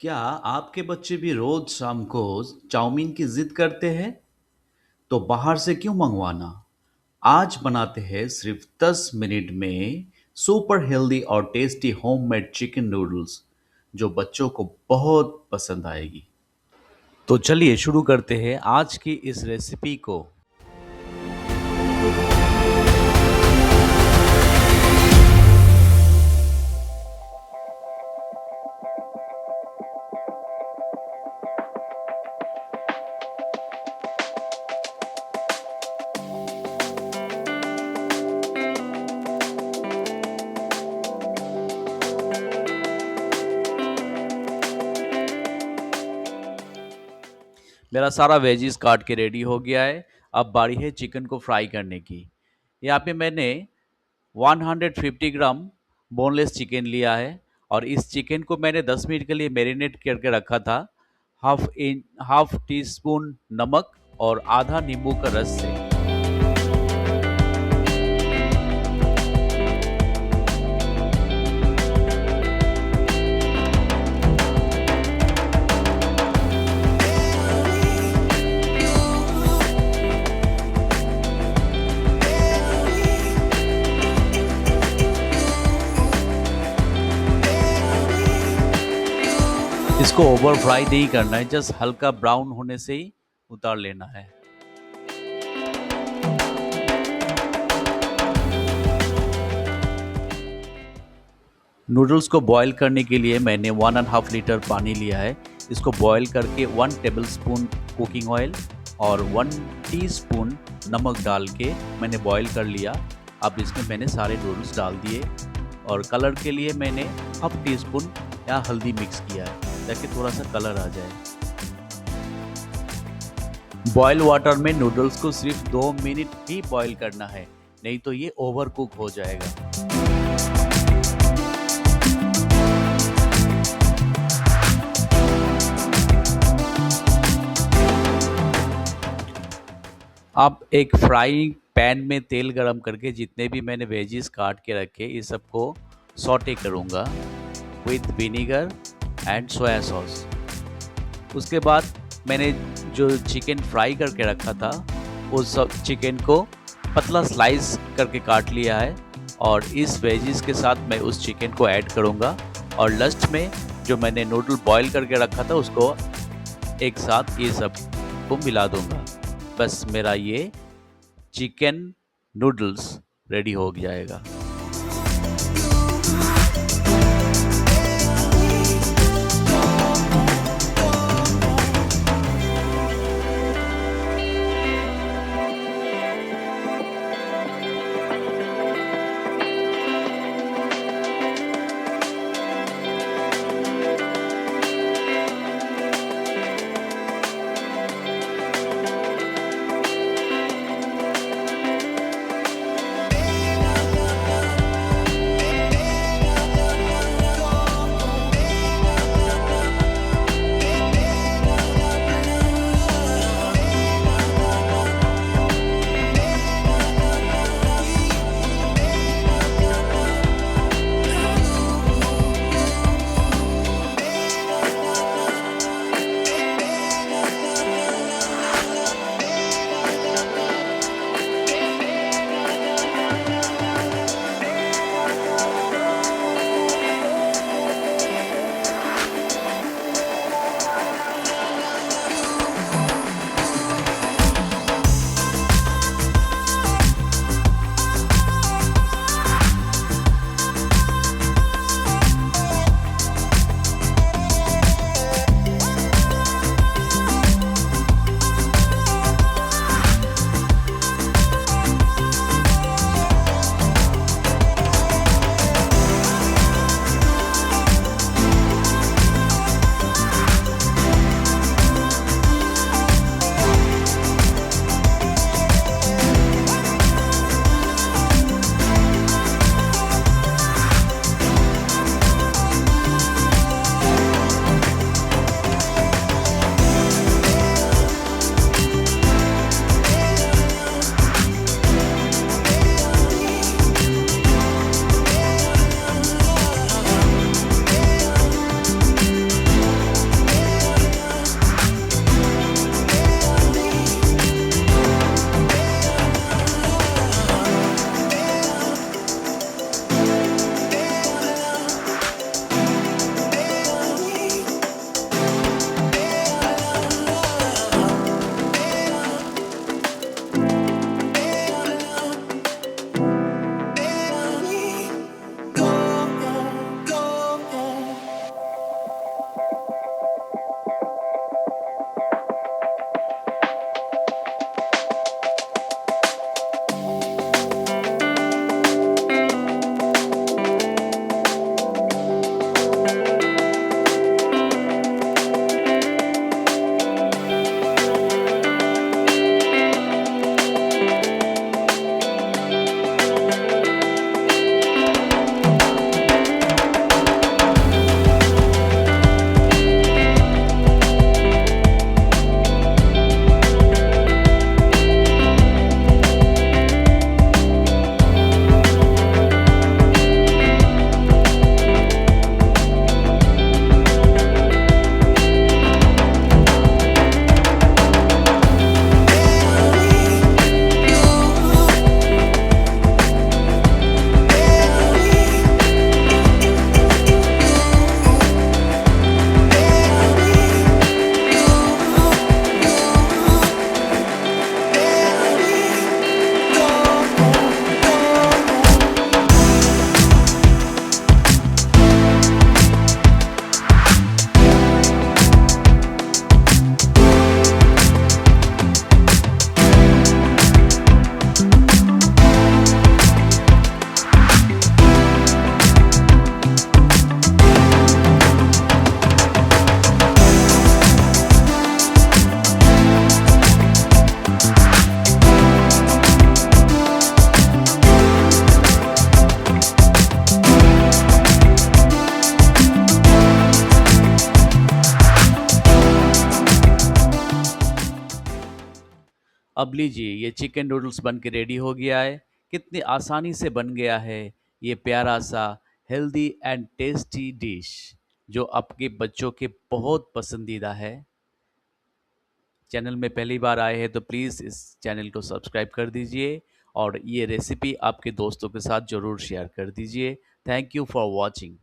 क्या आपके बच्चे भी रोज शाम को चाउमीन की जिद करते हैं? तो बाहर से क्यों मंगवाना? आज बनाते हैं सिर्फ 10 मिनट में सुपर हेल्दी और टेस्टी होममेड चिकन नूडल्स जो बच्चों को बहुत पसंद आएगी। तो चलिए शुरू करते हैं आज की इस रेसिपी को। मेरा सारा वेजीज काट के रेडी हो गया है। अब बारी है चिकन को फ्राई करने की। यहाँ पे मैंने 150 ग्राम बोनलेस चिकन लिया है और इस चिकन को मैंने 10 मिनट के लिए मैरिनेट करके रखा था। हाफ टी स्पून नमक और आधा नींबू का रस से। इसको ओवर फ्राई नहीं करना है, जस्ट हल्का ब्राउन होने से ही उतार लेना है। नूडल्स को बॉईल करने के लिए मैंने 1.5 लीटर पानी लिया है। इसको बॉईल करके 1 टेबलस्पून कुकिंग ऑयल और 1 टीस्पून नमक डाल के मैंने बॉईल कर लिया। अब इसमें मैंने सारे नूडल्स डाल दिए और कलर के लिए मैंने हाफ टी स्पून या हल्दी मिक्स किया है ताकि थोड़ा सा कलर आ जाए। बॉयल वाटर में नूडल्स को सिर्फ 2 मिनट ही बॉईल करना है, नहीं तो ये ओवर कुक हो जाएगा। अब एक फ्राई पैन में तेल गरम करके जितने भी मैंने वेजीज काट के रखे ये सबको सॉटे करूँगा with vinegar and soya sauce. उसके बाद मैंने जो चिकन फ्राई करके रखा था उस सब चिकन को पतला स्लाइस करके काट लिया है और इस वेजीज के साथ मैं उस चिकन को ऐड करूँगा और लास्ट में जो मैंने नूडल बॉईल करके रखा था उसको एक साथ ये सब को मिला दूँगा। बस मेरा ये चिकन नूडल्स रेडी हो जाएगा। अब लीजिए ये चिकन नूडल्स बन के रेडी हो गया है। कितनी आसानी से बन गया है ये प्यारा सा हेल्दी एंड टेस्टी डिश, जो आपके बच्चों के बहुत पसंदीदा है। चैनल में पहली बार आए हैं तो प्लीज़ इस चैनल को सब्सक्राइब कर दीजिए और ये रेसिपी आपके दोस्तों के साथ ज़रूर शेयर कर दीजिए। Thank you for watching.